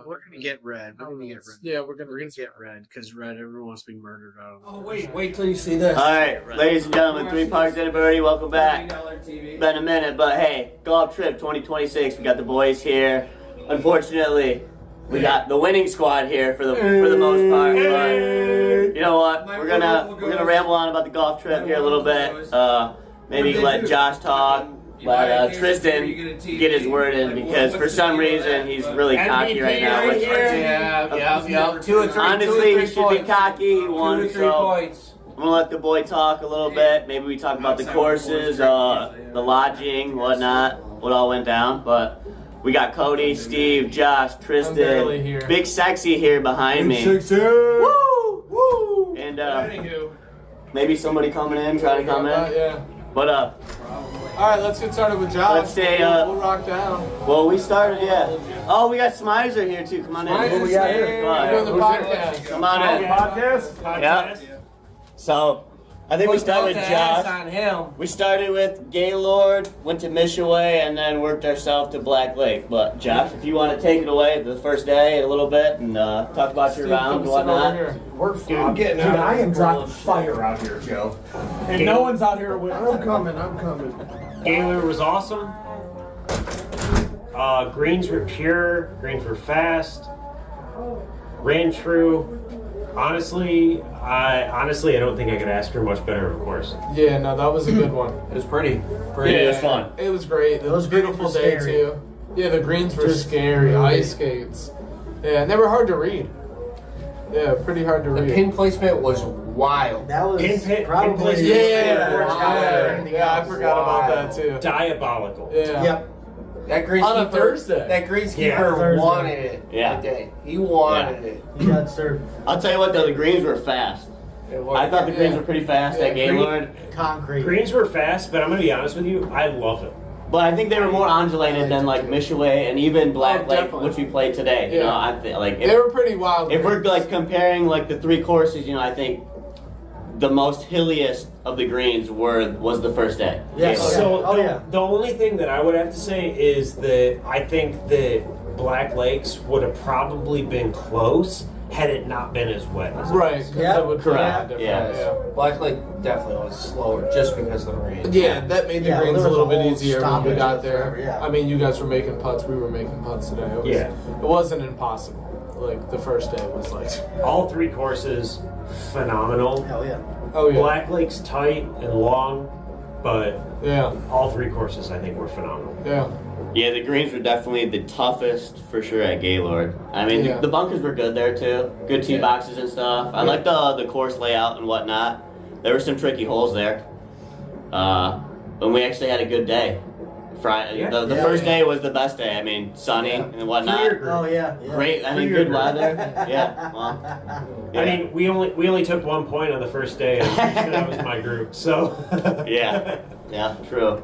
we're gonna get red. We're gonna get red. Yeah, We're gonna get red because red. Everyone wants to be murdered out of. Oh wait till you see this. All right, ladies and gentlemen, Three Parks and a Birdie, welcome back. $30 Been a minute, but hey, golf trip 2026. We got the boys here. Unfortunately, we got the winning squad here for the most part. But you know what? We're gonna ramble on about the golf trip here a little bit. Maybe let Josh talk. Let Tristan get his word in because for some reason he's really cocky right now. Which, Yeah. 2 or 3. honestly, he should be cocky. He 2 won, or 3 so points. I'm gonna let the boy talk a little bit. Maybe we talk about the courses, the lodging, whatnot, what all went down. But we got Cody, Steve, Josh, Tristan, barely here. Big Sexy here behind me. Woo! Woo! And maybe somebody coming in, trying to come in. Yeah. But All right, let's get started with Josh. Let's say, we'll rock down. well, we started, yeah. Oh, we got Smizer here too. Come on in. Smizer's What we got here. here? Come We're on. doing the podcast. Come on in. Podcast? Yeah. So, I think we started with Josh. on him. We started with Gaylord, went to Mishaway, and then worked ourselves to Black Lake. But Josh, if you want to take it away the first day a little bit and talk about your round and whatnot. I'm getting out. Dude, I am dropping fire out here, Joe. And no one's out here with. I'm coming. Gaylord was awesome. Greens were pure. Greens were fast. Ran true. Honestly, I don't think I could ask for much better of a course. Yeah, no, that was a good one. It was pretty. Yeah, it was fun. It was great. It was a beautiful day too. Yeah, the greens were scary. Ice skates. Yeah, and they were hard to read. Yeah, pretty hard to The read. pin placement was wild. That was Pin probably. placement. Yeah, I forgot about that too. Diabolical. Yeah. Yep. That greenskeeper. On a Thursday. That greenskeeper Yeah, Thursday. wanted it. Yeah. That day. He wanted it. You got served I'll tell you what though, the greens were fast. It was. I thought the greens Yeah. were pretty fast at Yeah, Gaylord. concrete. Greens were fast, but I'm gonna be honest with you, I love them. But I think they were more undulated than like Mishaway and even Black Oh, Lake, definitely. which we played today. You Yeah. know, I think like They were pretty wild. if we're greens. like comparing like the 3 courses, you know, I think the most hilliest of the greens was the first day. Yes. Gaylord. So Oh, the, yeah. the only thing that I would have to say is that I think that Black Lakes would have probably been close had it not been as wet as it Right, was. because Yeah, it would correct, be yeah. different. Black Lake definitely was slower just because of the rain. Yeah, that made the Yeah, greens there a was little a bit whole easier when we stoppage got there. forever, yeah. I mean, you guys were making putts, we were making putts today. It was, Yeah. It wasn't impossible. Like, the first day was like, All 3 courses, phenomenal. Hell yeah. oh yeah. Black Lake's tight and long, but Yeah, all 3 courses I think were phenomenal. yeah. Yeah, the greens were definitely the toughest for sure at Gaylord. I mean, Yeah. the bunkers were good there too. Good tee Yeah. boxes and stuff. I like the course layout and whatnot. There were some tricky holes there. And we actually had a good day. Friday, Yeah. the Yeah, first yeah. day was the best day. I mean, sunny and whatnot. Oh yeah. Great. I mean, good weather. Yeah. Well, I mean, we only took 1 point on the first day, and I'm pretty sure that was my group. So yeah. Yeah. True.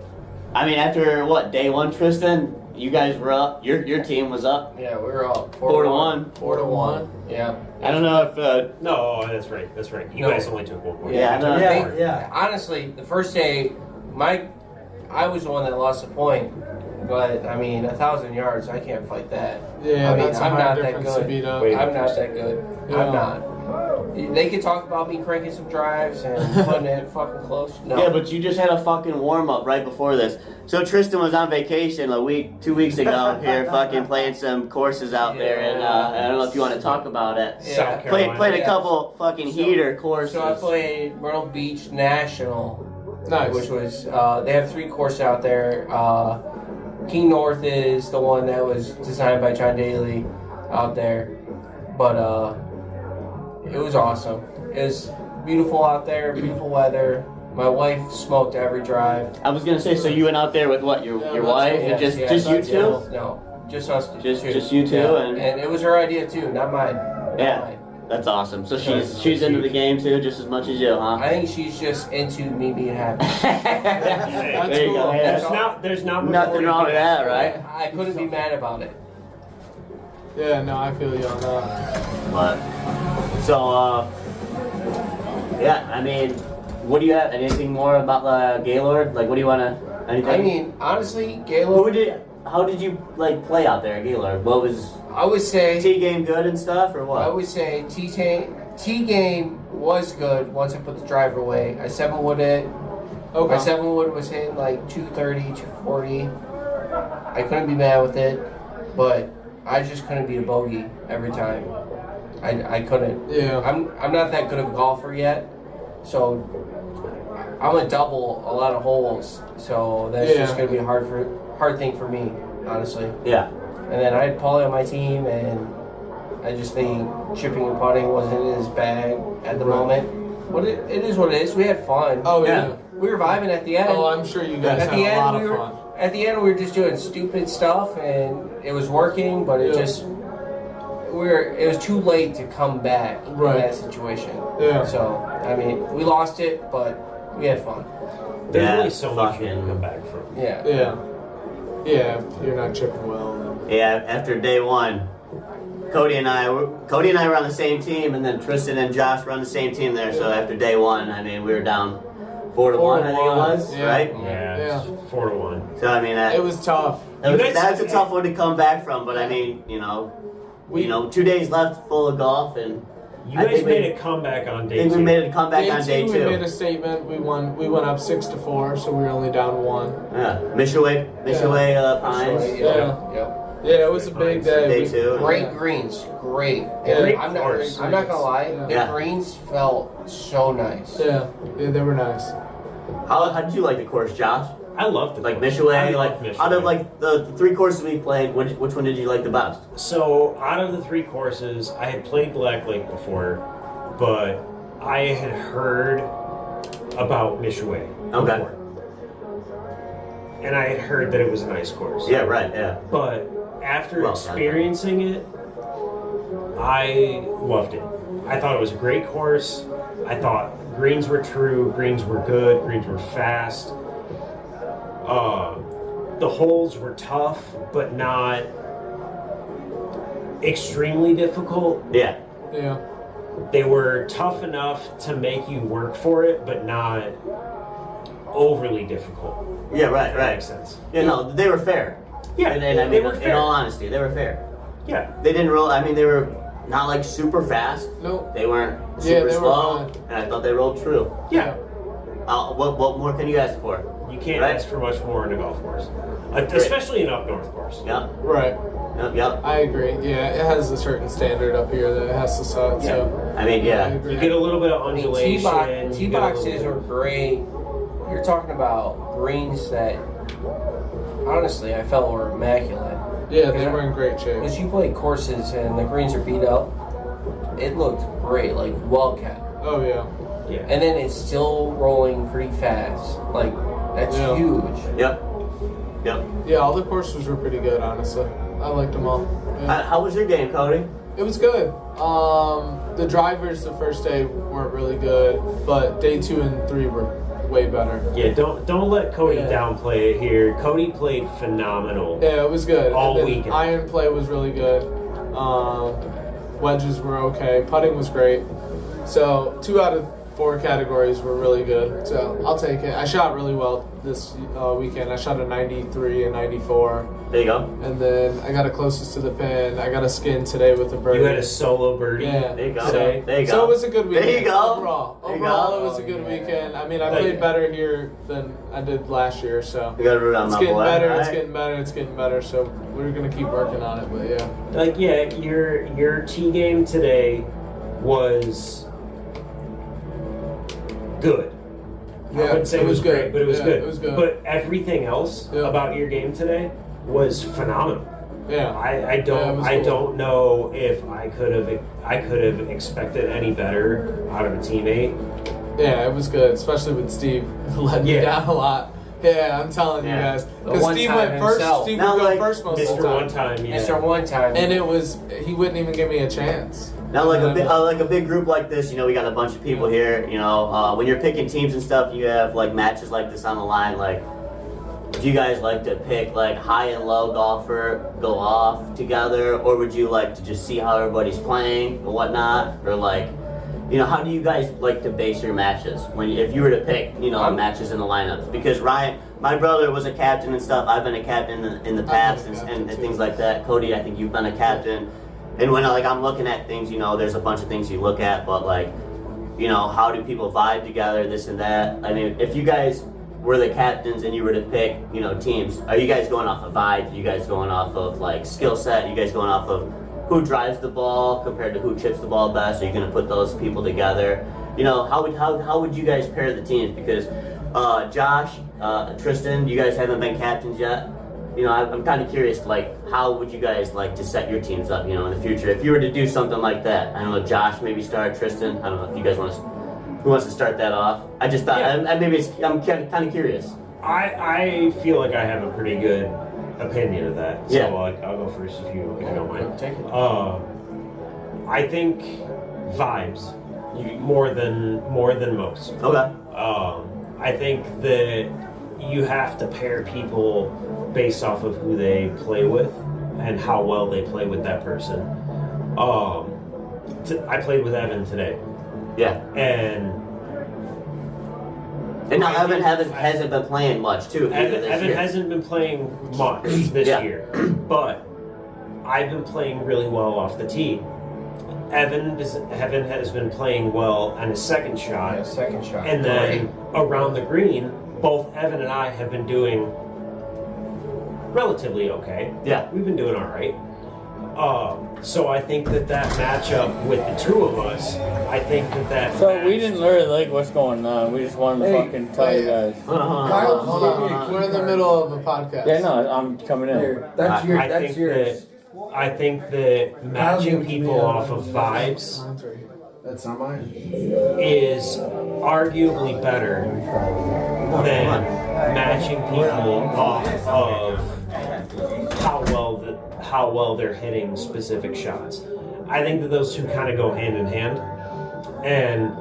I mean, after what day 1, Tristan? You guys were up. Your team was up. Yeah, we were all 4 to 1. 4 to 1. Yeah. I don't know if no, that's right. You No. guys only took 1 point. Yeah, I know. Yeah. Honestly, the first day, I was the one that lost a point. But, I mean, 1,000 yards, I can't fight that. Yeah, I mean, that's a I'm hard not that difference to good. beat up. Wait. I'm not that good. Yeah. I'm not. They could talk about me cranking some drives and putting it fucking close. No. Yeah, but you just had a fucking warm up right before this. So Tristan was on vacation 2 weeks ago here, fucking playing some courses out there, and I don't know if you want to talk about it. South Yeah. Carolina. Played a Yeah. couple fucking heater courses. So I played Myrtle Beach National, Nice. which was they have 3 courses out there. King North is the one that was designed by John Daly out there, but it was awesome. It was beautiful out there, beautiful weather. My wife smoked every drive. I was gonna say, so you went out there with what? Your that's wife cool. and just Yeah, you that's- two? No, just us. Just you two, Yeah. and And it was her idea too, not mine. Not Yeah. mine. that's awesome. So she's into the game too, just as much as you, huh? I think she's just into me being happy. There you go. cool. Yeah, There's not much nothing more you wrong with can ask that, for. right? I couldn't be mad about it. Yeah, no, I feel you on that. But so yeah, I mean, what do you have? Anything more about Gaylord? Like, what do you wanna? Anything? I mean, honestly, who Gaylord. did? how did you like play out there, Gaylord? What was I would say T game good and stuff, or what? I would say T game was good once I put the driver away. I 7-wood it. Okay. My 7-wood was hitting like 230, 240. I couldn't be mad with it, but I just couldn't beat a bogey every time. I couldn't. Yeah. I'm not that good of a golfer yet, so I'm gonna double a lot of holes. So that's Yeah. just gonna be a hard thing for me, honestly. Yeah. And then I had Paulie on my team, and I just think chipping and putting wasn't in his bag at the Right. moment. But it is what it is. We had fun. Oh Yeah. yeah. We were vibing at the end. Oh, I'm sure you guys At had the a lot end, of we fun. were at the end we were just doing stupid stuff, and it was working, but it Yeah. just it was too late to come back Right. in that situation. Yeah. So I mean, we lost it, but we had fun. There's Yeah, only so much you fucking- can come back from. Yeah. Yeah. Yeah. If you're not chipping well. Then. Yeah, after day one, Cody and I were on the same team, and then Tristan and Josh were on the same team there. So after day one, I mean, we were down 4-1, I think it was, Yeah. right? Yeah, Yeah. it's 4-1. So I mean, It was tough. You guys- that's a tough one to come back from. But I mean, 2 days left, full of golf, and You I guys think made we- a comeback on I day think we 2. made a comeback on day We 2. made a statement. We won. We went up 6-4, so we were only down 1. Yeah, Mishaway Pines. Yeah. Yep. Yeah, it was a big day. Day We- 2. Great greens, great. Yeah. Great I'm course. not gonna lie, Yeah. the greens felt so nice. Yeah, they were nice. How did you like the course, Josh? I loved it. Like I Mishaway, loved Mishaway. out of like the 3 courses we played, which one did you like the best? So, out of the 3 courses, I had played Black Lake before, but I had heard about Mishaway Okay. before. And I had heard that it was a nice course. Yeah, right. Yeah. But after Well, experiencing it, I loved it. I thought it was a great course. I thought greens were true, greens were good, greens were fast. The holes were tough, but not extremely difficult. Yeah. Yeah. They were tough enough to make you work for it, but not overly difficult. Yeah. Right. If that Right. makes sense. Yeah. No, they were fair. Yeah, And I they mean, were in fair. all honesty, they were fair. Yeah. They didn't roll. I mean, they were not like super fast. Nope. They weren't Yeah, super they were slow, fine. and I thought they rolled true. Yeah. What more can you ask for? You can't Right. ask for much more in a golf course, especially an up north course. Yep. Right. Yep. I agree. Yeah, it has a certain standard up here that it has to set. So I mean, I yeah. agree. You get a little bit of I mean, undulation. tee boxes are great. You're talking about greens that, honestly, I felt were immaculate. Yeah, they were in great shape. Because you play courses and the greens are beat up, it looked great, like well kept. Oh yeah. Yeah. And then it's still rolling pretty fast. Like, that's Yeah. huge. Yep. Yep. Yeah, all the courses were pretty good, honestly. I liked them all. Yeah. How was your game, Cody? It was good. The drivers the first day weren't really good, but day 2 and 3 were way better. Yeah, don't let Cody Yeah. downplay it here. Cody played phenomenal. Yeah, it was good. All And then weekend. Iron play was really good. Wedges were okay. Putting was great. So 2 out of 4 categories were really good. So I'll take it. I shot really well this weekend. I shot a 93 and 94. There you go. And then I got it closest to the pin. I got a skin today with a birdie. You had a solo birdie. Yeah. There you go. Today. There you go. So it was a good weekend. There you go. Overall, There you overall go. it was a good weekend. I mean, I Like- played better here than I did last year, so You got to root on it's my getting boy. better. All It's right. getting better. It's getting better. So we're gonna keep working on it. But yeah, Like, yeah, your tee game today was good. I Yeah, wouldn't say it it was was good. great, but it was Yeah, good. it was good. But everything else Yeah. about your game today was phenomenal. yeah. I Yeah, it don't was I cool. don't know if I could have expected any better out of a teammate. Yeah, it was good, especially with Steve letting me Yeah. down a lot. Yeah, I'm telling you Yeah. guys, The because one Steve time went first. himself. Steve Now, would go like, first most of Mr. the time, One Time, yeah. Mr. One Time. and he wouldn't even give me a chance. Now, like And a big group like this, we got a bunch of people here. When you're picking teams and stuff, you have like matches like this on the line. Like, do you guys like to pick like high and low golfer go off together, or would you like to just see how everybody's playing and whatnot, or like, how do you guys like to base your matches if you were to pick, matches in the lineups? Because Ryan, my brother, was a captain and stuff. I've been a captain in the past and things like that. Cody, I think you've been a captain. And when I'm looking at things, there's a bunch of things you look at, but how do people vibe together, this and that? I mean, if you guys were the captains and you were to pick, teams, are you guys going off of vibes? Are you guys going off of skill set? Are you guys going off of who drives the ball compared to who chips the ball best? Are you going to put those people together? How would you guys pair the teams? Because Josh, Tristan, you guys haven't been captains yet. I'm kind of curious, how would you guys like to set your teams up, in the future? If you were to do something like that, I don't know, Josh, maybe start, Tristan, I don't know if you guys who wants to start that off? I just thought, I'm kind of curious. I feel like I have a pretty good opinion of that. So Yeah. I'll go first if you don't mind. Take it. I think vibes more than most. Okay. I think that you have to pair people based off of who they play with and how well they play with that person. I played with Evan today, Yeah. and now Evan hasn't been playing much too. Evan hasn't been playing much this Yeah. year, but I've been playing really well off the tee. Evan has been playing well on his second shot, Second shot. and then around the green, both Evan and I have been doing relatively okay. Yeah. We've been doing all right. So I think that matchup with the two of us, I think that. So we didn't really like what's going on. We just wanted to fucking tell you guys. Kyle, Hold on. We're in the middle of a podcast. Yeah, no, I'm coming in. That's yours. I That's think yours. I think that matching people off of vibes That's not mine. is arguably better than matching people off of how well they're hitting specific shots. I think that those two kind of go hand in hand. And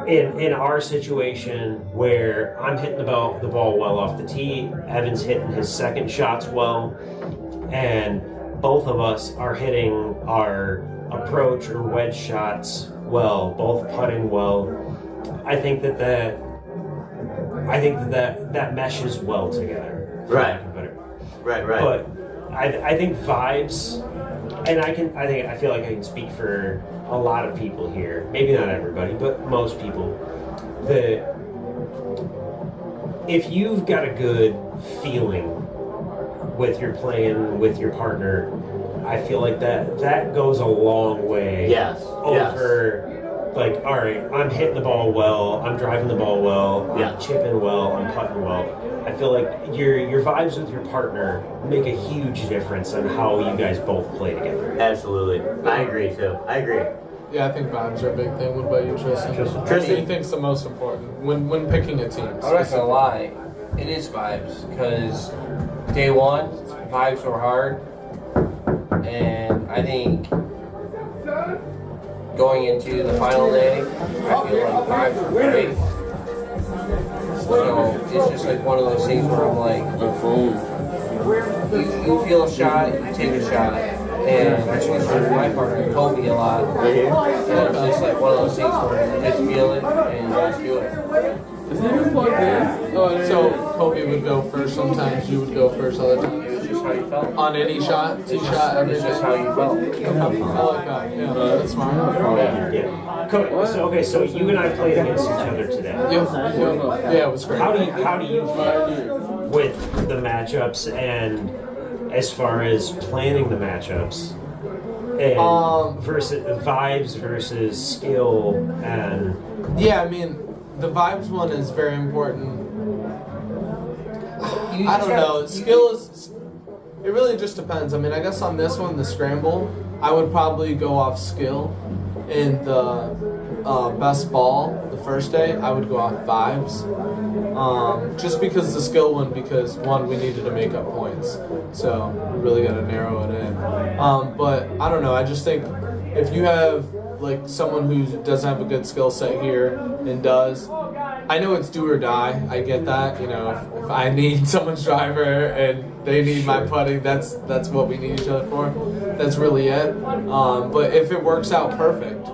in our situation where I'm hitting the ball well off the tee, Evan's hitting his second shots well, and both of us are hitting our approach or wedge shots well, both putting well. I think that meshes well together. for Right. lack of a better. Right. But I think vibes, and I feel like I can speak for a lot of people here. Maybe not everybody, but most people. That if you've got a good feeling with your playing with your partner, I feel like that goes a long way. Yes. Over. Like, all right, I'm hitting the ball well, I'm driving the ball well, Yeah. I'm chipping well, I'm putting well. I feel like your vibes with your partner make a huge difference on how you guys both play together. Absolutely. I agree too. I agree. Yeah, I think vibes are a big thing. What about you, Tristan? What do you think's the most important when picking a team? I'm not gonna lie, it is vibes, because day one, vibes were hard, and I think going into the final day, I feel like vibes were great. So it's just like one of those things where I'm like, you feel a shot, you take a shot, and I switched with my partner, Kobe, a lot. And it's just like one of those things where you just feel it and you just do it. So Kobe would go first. Sometimes you would go first. Other times It was just how you felt. on any shot, tee shot, every It's just how you felt. I like that. Yeah, that's smart. Yeah. So you and I played against each other today. Yeah, it was great. How do you feel with the matchups and as far as planning the matchups and versus vibes versus skill and Yeah, I mean, the vibes one is very important. I don't know. Skill is. It really just depends. I mean, I guess on this one, the scramble, I would probably go off skill. In the best ball, the first day, I would go off vibes. Just because the skill one, because one, we needed to make up points. So, we really got to narrow it in. But, I don't know. I just think if you have, like, someone who doesn't have a good skill set here and does, I know it's do or die. I get that. You know, if I need someone's driver and they need my putting, that's what we need each other for. That's really it. But if it works out perfect,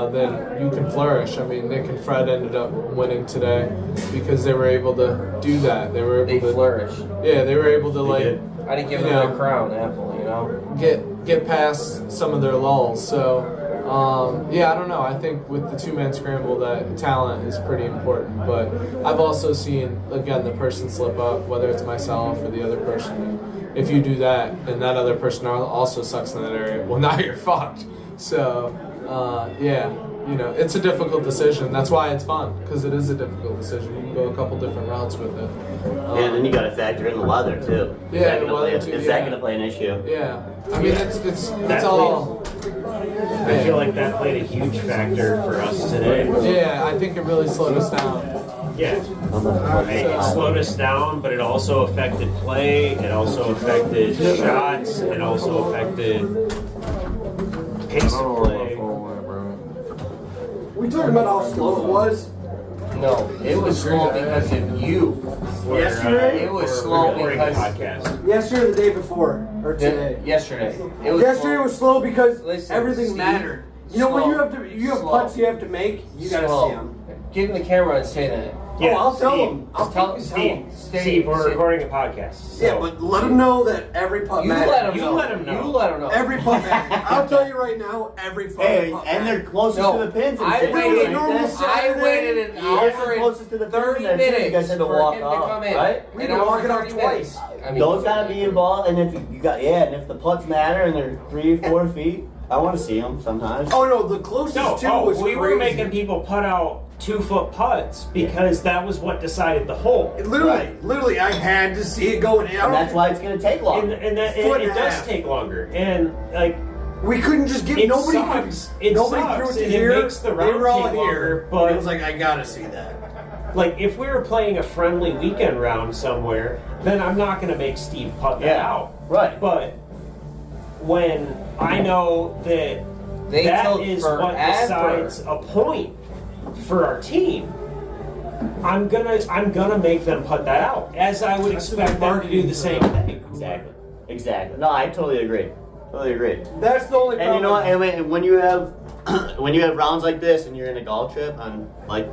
then you can flourish. I mean, Nick and Fred ended up winning today because they were able to do that. They were They able to flourish. Yeah, they were able to like did. I didn't give You them know. their crown, Apple. You know. get past some of their lulls. So yeah, I don't know. I think with the two-man scramble, that talent is pretty important. But I've also seen again the person slip up, whether it's myself or the other person. If you do that, and that other person also sucks in that area, well, now you're fucked. So yeah, you know, it's a difficult decision. That's why it's fun, because it is a difficult decision. You can go a couple different routes with it. And then you got to factor in the weather too. Yeah, Is that the gonna weather play- too, Is yeah. that going to play an issue? Yeah, I mean it's That all. I feel like that played a huge factor for us today. Yeah, I think it really slowed us down. Yeah. It slowed us down, but it also affected play. It also affected shots. It also affected pace of play. We talking about how slow it was? No, it was slow because of you. Yesterday? It was We're slow recording a because podcast. Yesterday or the day before? Or today? yesterday. It was Yesterday slow. was slow because Listen, everything Steve, mattered. You know when slow. you have Slow. putts you have to make, you gotta Slow. see them. Get in the camera and say that. Yeah, I'll tell Steve, them. I'll Tell fucking Steve, them. Steve, we're recording a podcast. So. Yeah, but let them know that every putt You matters. let him You know. let him know. You let him know. Every putt matters. I'll tell you right now, every fucking Hey, putt and they're matters. closest No, to the pins. I and waited- shit. normal I Saturday. waited an Yeah, they're hour closest to the and pins 30 than that, too. minutes You guys had to for walk him to off, come in. right? We An had to hour walk and it off 30 minutes. twice. I mean, Those gotta be involved, and if you got and if the putts matter and they're 3-4 feet, I want to see them sometimes. Oh no, the closest No, two was we crazy. were making people put out 2-foot putts because that was what decided the hole. Literally, I had to see it going in. And that's why it's gonna take long. And that Foot it and a does half. take longer. And like we couldn't just get it nobody. sucks. Could, It nobody sucks, threw it to and here. it makes the they round were all take here, longer, but it but was like I gotta see that. like if we were playing a friendly weekend round somewhere, then I'm not gonna make Steve putt that out. Right. But when I know that They that took is what forever. decides a point for our team, I'm gonna make them put that out, as I would expect them to do the same thing. Exactly. No, I totally agree. Totally agree. That's the only And you know problem. what? And when you have when you have rounds like this and you're in a golf trip and like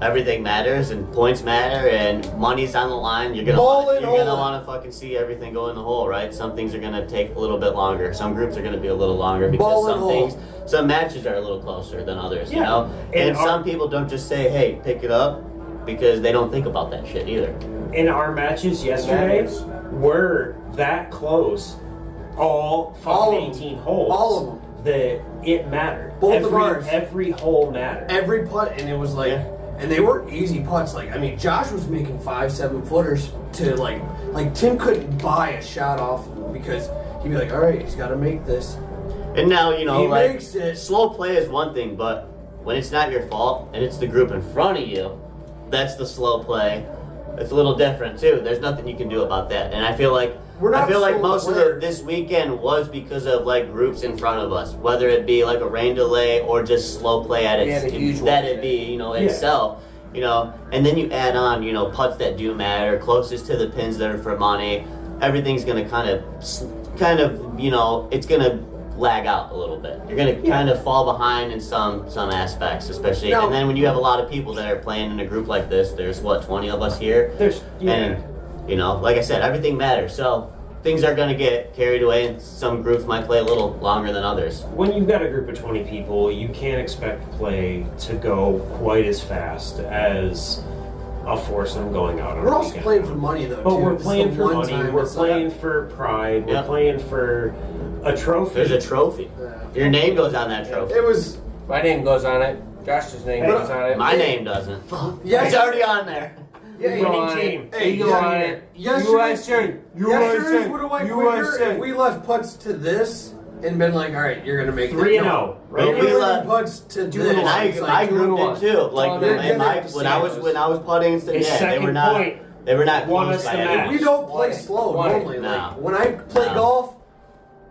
everything matters and points matter and money's on the line, you're Ball gonna in, you're gonna hole in. want to fucking see everything go in the hole, right? Some things are gonna take a little bit longer. Some groups are gonna be a little longer because Ball in, some hole. things, some matches are a little closer than others, you Yeah. know. And And some people don't just say, "Hey, pick it up," because they don't think about that shit either. In our matches yesterday, were that close, all fucking All of them. 18 holes. All of them. That it mattered. Both of ours. Every hole mattered. Every putt, and it was like, Yeah. and they weren't easy putts. Like I mean, Josh was making 5-7 footers to like Tim couldn't buy a shot off of him because he'd be like, all right, he's got to make this. And now, you know, He like, makes it. slow play is one thing, but when it's not your fault and it's the group in front of you, that's the slow play. It's a little different too. There's nothing you can do about that. And I feel like We're not slow most of players. this weekend was because of like groups in front of us, whether it be like a rain delay or just slow play at We had a huge one that it today. be, you know, Yeah. itself. You know, and then you add on, you know, putts that do matter, closest to the pins that are for money. Everything's gonna kind of, you know, it's gonna lag out a little bit. You're gonna kind of fall behind in some aspects, especially. No. And then when you have a lot of people that are playing in a group like this, there's what 20 of us here, and you know, like I said, everything matters. So things are gonna get carried away, and some groups might play a little longer than others. When you've got a group of 20 people, you can't expect play to go quite as fast as a foursome going out on We're a also weekend. playing for money though. But too. we're It's playing the for one money, time we're it's like- playing for pride, we're Yeah. playing for a trophy. There's a trophy. Your name goes on that trophy. It was My name goes on it. Josh's name goes on it. My name doesn't. Yeah. It's already on there. yeah. You go winning on team. it. Hey, You go yeah. on it. Yesterday- Yesterday's would have went quicker USA. if we left putts to this and been like, all right, you're gonna make 3-0, Right? right? We We left left- putts to this. And I It's like, grew one. up too. Like Oh, they're in my, getting when I was putting, His yeah, they second were not. point They were not won close us by the any match. we don't play Won it. slow Won it. normally. No. Like when I play No. golf,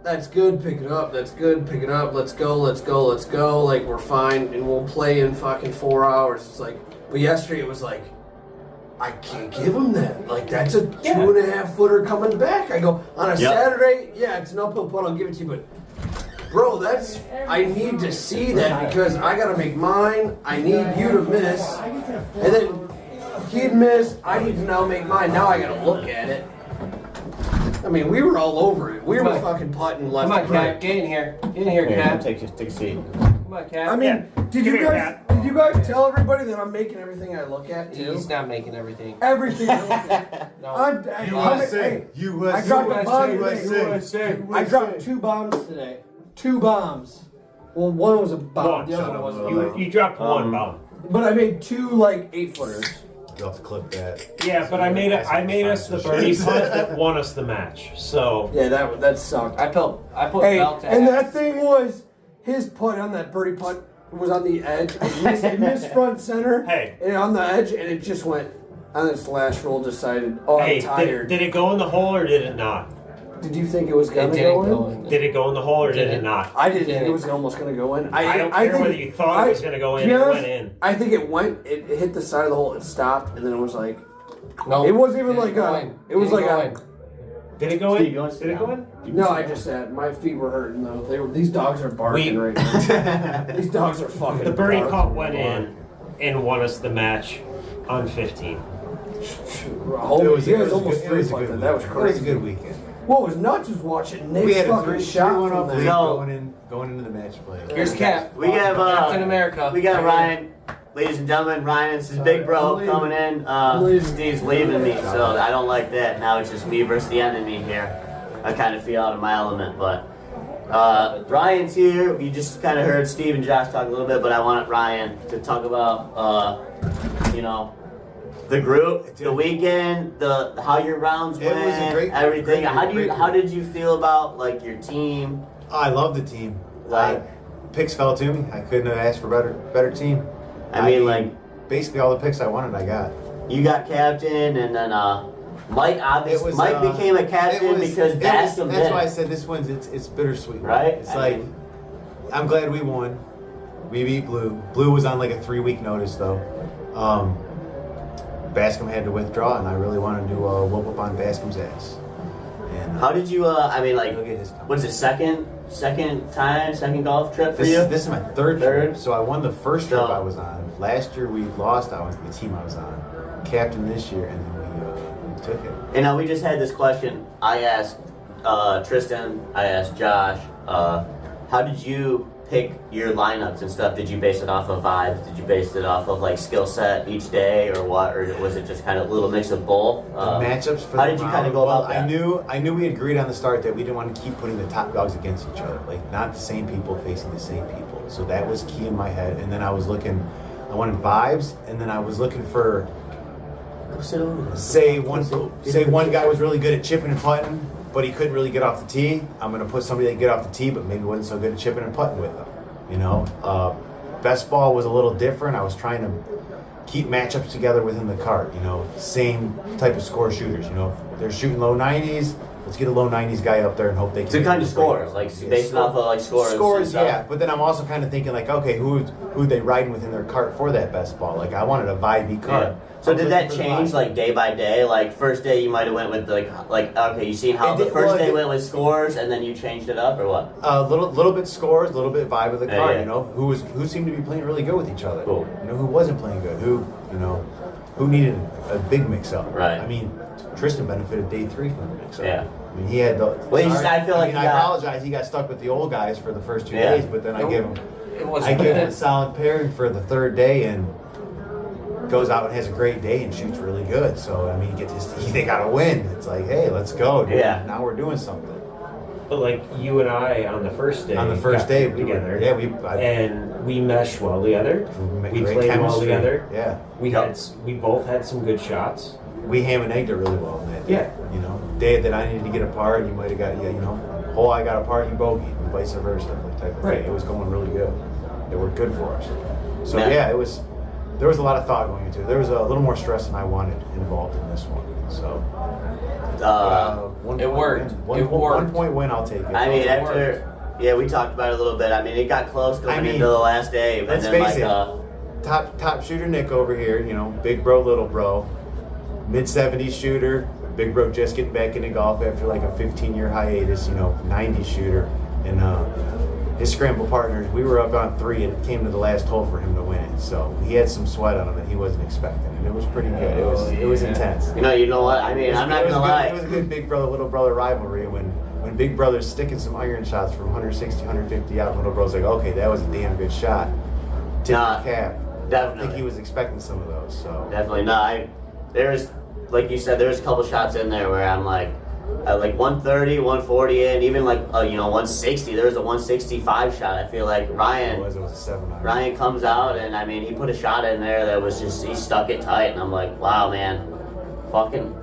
that's good. Pick it up. That's good. Pick it up. Let's go. Let's go. Let's go. Like we're fine, and we'll play in fucking 4 hours. It's like, but yesterday it was like, I can't give him that. Like that's a 2.5 footer coming back. I go on a Yep. Saturday. Yeah, it's an uphill putt. I'll give it to you, but Bro, I need to see that because I gotta make mine. I need you to miss. And then he'd miss. I need to now make mine. Now I gotta look at it. I mean, we were all over it. We were fucking putting left Come on, and right. Cap. Get in here. Get in here, Here, Cap. take a seat. Come on, Cap. I mean, did you Give me guys tell everybody that I'm making everything I look at too? He's not making everything. Everything I look at. No. I dropped a bomb today. I dropped 2 bombs today. 2 bombs. Well, one was a bomb. One. The other one wasn't. You dropped one bomb. But I made 2 like 8-footers. You'll have to clip that. Yeah, but I made us the birdie putt that won us the match. So Yeah, that sucked. I put Hey, belt to and ass. that thing was his putt on that birdie putt was on the edge. It missed front center. Hey. And on the edge, and it just went on its last roll. Decided, oh, hey, I'm tired. did it go in the hole or did it not? Did you think it was It gonna didn't go in? go in. Did it go in the hole or did it not? I didn't think didn't. it was almost gonna go in. I don't care think- whether you thought it was going to go in. to be It honest, went in. I think it went. It hit the side of the hole. It stopped, and then it was like. No, It wasn't even didn't like go a. in. It was Didn't like go a. in. Did it go Steve, in? you want to sit Did it go down? in? No, I just said my feet were hurting though. These dogs are barking right now. These dogs are fucking. The birdie barking. putt went in and won us the match on 15. Oh, you guys almost it was a three-putted. good That was weekend. It was a crazy. good weekend. What was nuts was watching We Nick's had a fucking 3 shot 1 from up that. lead So- going into the match play. Here's Cap. We have Captain America. We got Ryan, ladies and gentlemen. Ryan, it's his big bro coming in. Steve's leaving me, so I don't like that. Now it's just me versus the enemy here. I kind of feel out of my element, but Ryan's here. You just kind of heard Steve and Josh talk a little bit, but I wanted Ryan to talk about, the group, the weekend, the how your rounds It went, was a great- everything. great How did you feel about like your team? I love the team. Like- Picks fell to me. I couldn't have asked for better team. I mean, like basically all the picks I wanted, I got. you got captain, and then Mike obviously It was, Mike became a captain it was- because Bascom That's did. why I said this one's it's bittersweet, Right? It's I like mean- I'm glad we won. We beat Blue. Blue was on like a 3-week notice though. Bascom had to withdraw, and I really wanted to whoop up on Bascom's ass. And How did you? I mean, like, look at his comment. what is it? Second golf trip for This you? is my third Third? trip. So I won the first trip So- I was on. Last year we lost. I was the team I was on. Captain this year, and then we took it. And now we just had this question. I asked Tristan. I asked Josh. How did you pick your lineups and stuff? Did you base it off of vibes? Did you base it off of like skill set each day, or what? Or was it just kind of a little mix of both? The matchups for how the did you round, kind of go well, about that? I knew we agreed on the start that we didn't want to keep putting the top dogs against each other, like not the same people facing the same people. So that was key in my head. And then I wanted vibes, and then I was looking for say one guy was really good at chipping and putting, but he couldn't really get off the tee. I'm gonna put somebody that can get off the tee, but maybe wasn't so good at chipping and putting with him. You know, best ball was a little different. I was trying to keep matchups together within the cart. You know, same type of score shooters. You know, if they're shooting low 90s. Let's get a low 90s guy up there and hope they can. So kind of scores, like based off of like scores. and stuff. Yeah. But then I'm also kind of thinking like, okay, who they riding within their cart for that best ball? Like I wanted a vibey cart. Yeah. So I was did looking that for the change vibe. like day by day? Like first day you might have went with like okay, you seen how It the did- first well, it day did- went with scores and then you changed it up or what? A little bit scores, a little bit vibe of the Yeah, card. yeah. You know, who seemed to be playing really good with each other. Cool. You know, who wasn't playing good. Who needed a big mix up. Right. I mean, Tristan benefited day 3 from the mix up. Yeah. I mean, he had the. Well, I feel like I he got- apologize. He got stuck with the old guys for the first 2 Yeah. days, but then I gave him. It I wasn't gave him a good. solid pairing for the 3rd day and goes out and has a great day and shoots really good. So I mean, they got to win. It's like, hey, let's go. Dude. Yeah. Now we're doing something. But like you and I on the first day. On the first got day, together. and We meshed well together. make We great played well chemistry. together. Yeah. We both had some good shots. We ham and egged it really well on that day. Yeah. You know, day that I needed to get a part, you might have got, hole I got a part, you bogeyed, and vice versa, like type of Right. thing. It was going really good. It worked good for us. So Yeah. yeah, there was a lot of thought going into it. There was a little more stress than I wanted involved in this one. So It worked. It worked. 1 point win, I'll take it. I mean, It after we talked about it a little bit. I mean, it got close going I mean, into the last day, but let's then face like it. Top shooter Nick over here, big bro, little bro, mid-70s shooter, big bro just getting back into golf after like a 15-year hiatus, 90s shooter, and his scramble partners, we were up on 3 and it came to the last hole for him to win it. So he had some sweat on him that he wasn't expecting, and it was pretty good. It was intense. You know what? I mean, I'm not gonna lie. It was a good big brother, little brother rivalry when big brother's sticking some iron shots from 160, 150 out. Little brother's like, okay, that was a damn good shot. Tip the cap. Definitely. I think he was expecting some of those. So Definitely not. There's, like you said, there's a couple shots in there where I'm like 130, 140 in, even 160. There was a 165 shot. I feel like it Ryan was a 7 iron. Ryan comes out and I mean he put a shot in there that was just he stuck it tight and I'm like, wow man, fucking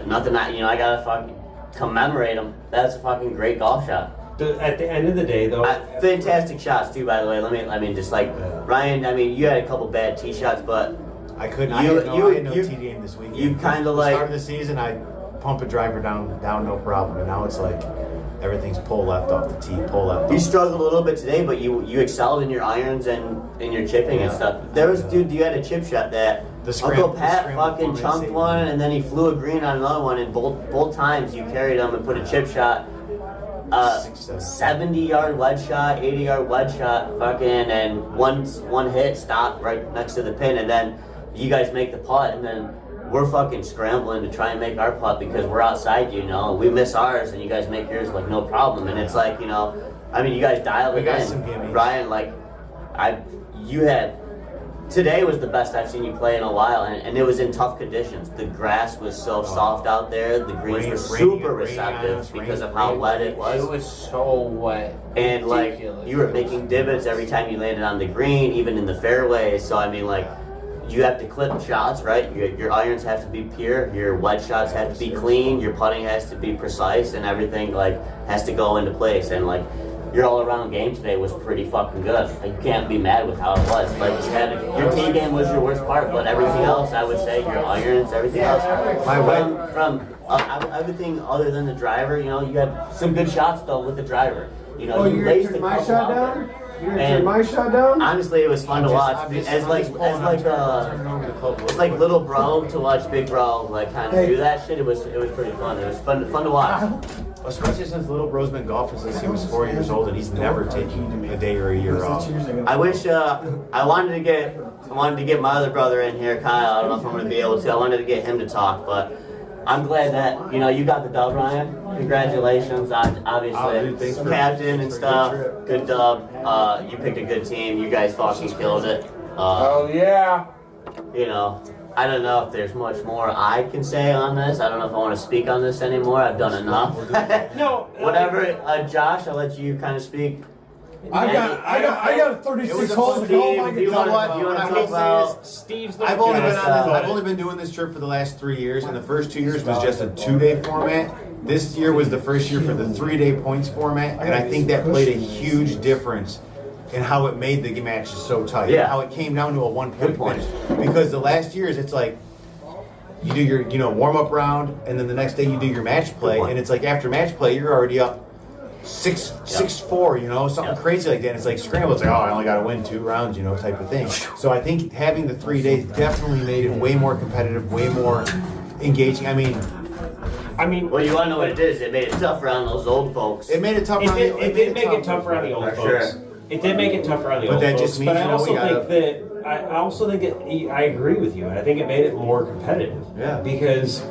nothing that I gotta fucking commemorate him. That's a fucking great golf shot. At the end of the day, though, Fantastic shots too, by the way. Ryan. I mean, you had a couple bad tee shots, but I couldn't. I had no tee game this weekend. You kind of the start of the season. I pump a driver down, no problem. And now it's like everything's pull left off the tee, pull left. You struggled a little bit today, but you excelled in your irons and in your chipping and stuff. There was you had a chip shot that Uncle Pat fucking chunked one, and then he flew a green on another one, and both times you carried him and put a chip shot. 70-yard wedge shot, 80-yard wedge shot, fucking, and one hit, stop right next to the pin, and then you guys make the putt, and then we're fucking scrambling to try and make our putt because we're outside, we miss ours, and you guys make yours like no problem, and it's like, I mean, you guys dialed it in. Some gimmies. Ryan, today was the best I've seen you play in a while, and it was in tough conditions. The grass was so soft out there. The greens were super receptive because of how wet it was. It was so wet. And you were making divots every time you landed on the green, even in the fairway. So I mean, you have to clip shots, right? Your irons have to be pure. Your wedge shots have to be clean. Your putting has to be precise, and everything has to go into place. And your all-around game today was pretty fucking good. You can't be mad with how it was. Your tee game was your worst part, but everything else, I would say, your irons, everything else, from everything other than the driver, you had some good shots though with the driver. You laced the my couple shot out down? there. You gonna turn my shot down? Honestly, it was fun to watch. As little bro to watch big bro kind of do that shit. It was pretty fun. It was fun to watch. Especially since little bro's been golfing since he was 4 years old, and he's never taken a day or a year off. I wish I wanted to get my other brother in here, Kyle. I don't know if I'm going to be able to. I wanted to get him to talk, but I'm glad that you got the dub, Ryan. Congratulations, obviously, captain and stuff. Good dub. You picked a good team. You guys fucking killed it. Oh yeah. I don't know if there's much more I can say on this. I don't know if I want to speak on this anymore. I've done enough. No. Whatever, Josh, I'll let you kind of speak. I got 36 holes to go. You know what? You want to talk about Steve's I've only been doing this trip for the last 3 years, and the first 2 years was just a 2-day format. This year was the first year for the 3-day points format, and I think that played a huge difference in how it made the matches so tight. Yeah. How it came down to a 1 Good point point. finish. Because the last years, it's like you do your warm up round, and then the next day you do your match play, and it's like after match play you're already up 6-4, something crazy like that. And it's like scramble. It's like, I only got to win 2 rounds, type of thing. So I think having the 3 days definitely made it way more competitive, way more engaging. I mean, well, you want to know what it is? It made it tougher on those old folks. it made it tougher. It did make it tougher on the old For folks. sure. It did make it tougher on the But old that folks. just means, but I also we gotta- think that I also think I agree with you. I think it made it more competitive. Yeah. Because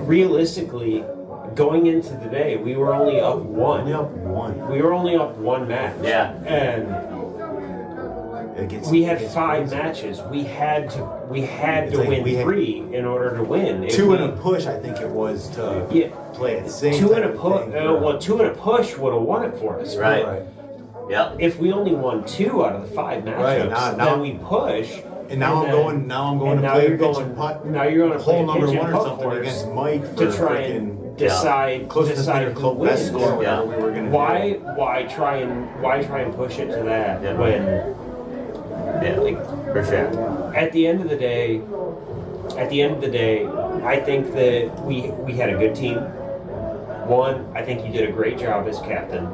realistically, going into the day, we were only up 1. Only up 1. We were only up 1 match. Yeah. And we had 5 matches. We had to It's like win we had- 3 in order to win. If 2 we- and a push, I think it was to Yeah. play at the same 2 and a type of push. thing. 2 and a push would have won it for us. Right. Yep. If we only won 2 out of the 5 matchups, Now- then we push. And now I'm going and to now play you're a pitch going- and putt. now you're gonna play hole a number pitch and 1 or putt something course against Mike for to try freaking and decide close to decide the who wins. best score. Yeah. Whatever we were gonna Why try and push it to that Yeah. when For sure. at the end of the day, I think that we had a good team. One, I think you did a great job as captain,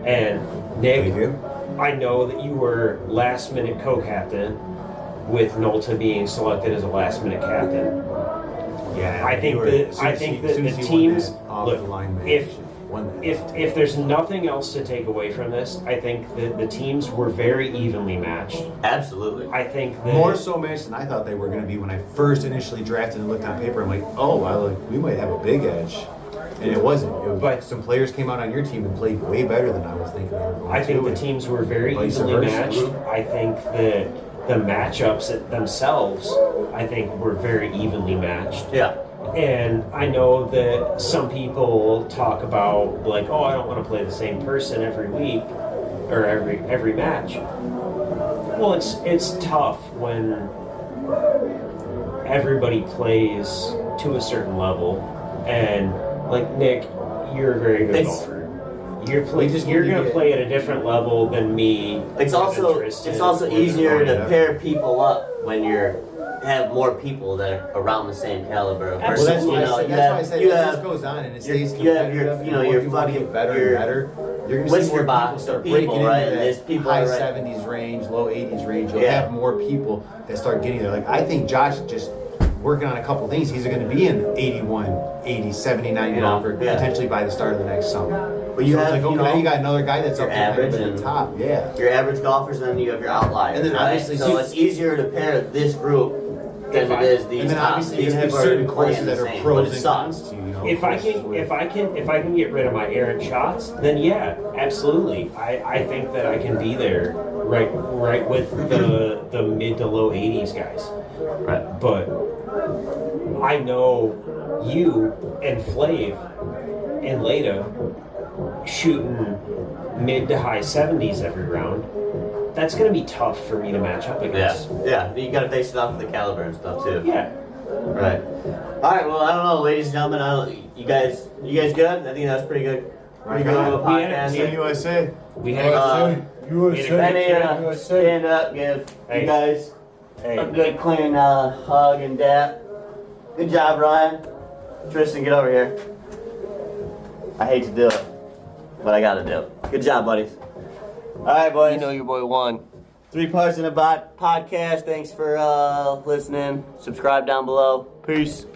and Nick, Thank you. I know that you were last minute co-captain with Nolta being selected as a last minute captain. Yeah, I think you were- that as soon as he won the that teams off look, the line match. won that. If there's nothing else to take away from this, I think that the teams were very evenly matched. Absolutely. I think that More so matched than I thought they were going to be when I first initially drafted and looked on paper. I'm like, oh, we might have a big edge, and it wasn't. But- some players came out on your team and played way better than I was thinking they were going I think to. the teams were very Vice evenly versa. matched. I think that the matchups themselves, I think, were very evenly matched. Yeah. And I know that some people talk about like, oh, I don't want to play the same person every week or every match. Well, it's tough when everybody plays to a certain level, and like Nick, you're a very good It's- golfer. You're just you're need to gonna get- play at a different level than me. It's or also than Tristan, it's also or than easier to whatever. pair people up when you're have more people that are around the same caliber of Well, person. that's why You know, I said, you that's why I have said you as have this goes on and it your- stays you have your- competitive, you know, and more your people fucking- get better your and better. You're going to see Whisker more box people start of people, breaking right? into And that there's people high that- 70s range, low 80s range. You'll Yeah. have more people that start getting there. Like I think Josh just working on a couple things. He's going to be in 81, 80, 79 Yeah. golfer Yeah. potentially by the start of the next summer. But you So it's have, like, okay, you now know, you got another guy that's your up there kind of average at and- the top. Yeah. your average golfers, and then you have your outliers. And then right? obviously so you- it's easier to pair this group than it is these And then top. obviously These you have people are certain playing courses the that are same, but pros it and sucks. cons to, you know. If I courses can get rid of my errant shots, then yeah, absolutely. I think that I can be there right with the mid to low 80s guys. Right. But I know you and Flav and Leda shooting mid to high 70s every round. That's going to be tough for me to match up Yeah, against. yeah. You got to base it off of the caliber and stuff too. Yeah. Right. All right. Well, I don't know, ladies and gentlemen. You guys good? I think that was pretty good. Pretty good little We had a podcast. Team USA. We had Penny, stand up, give Hey. you guys a hey, good clean hug and dap. Good job, Ryan. Tristan, get over here. I hate to do it, but I gotta do it. Good job, buddies. All right, boys. You know your boy won. 3 Parts in a Podcast. Thanks for listening. Subscribe down below. Peace.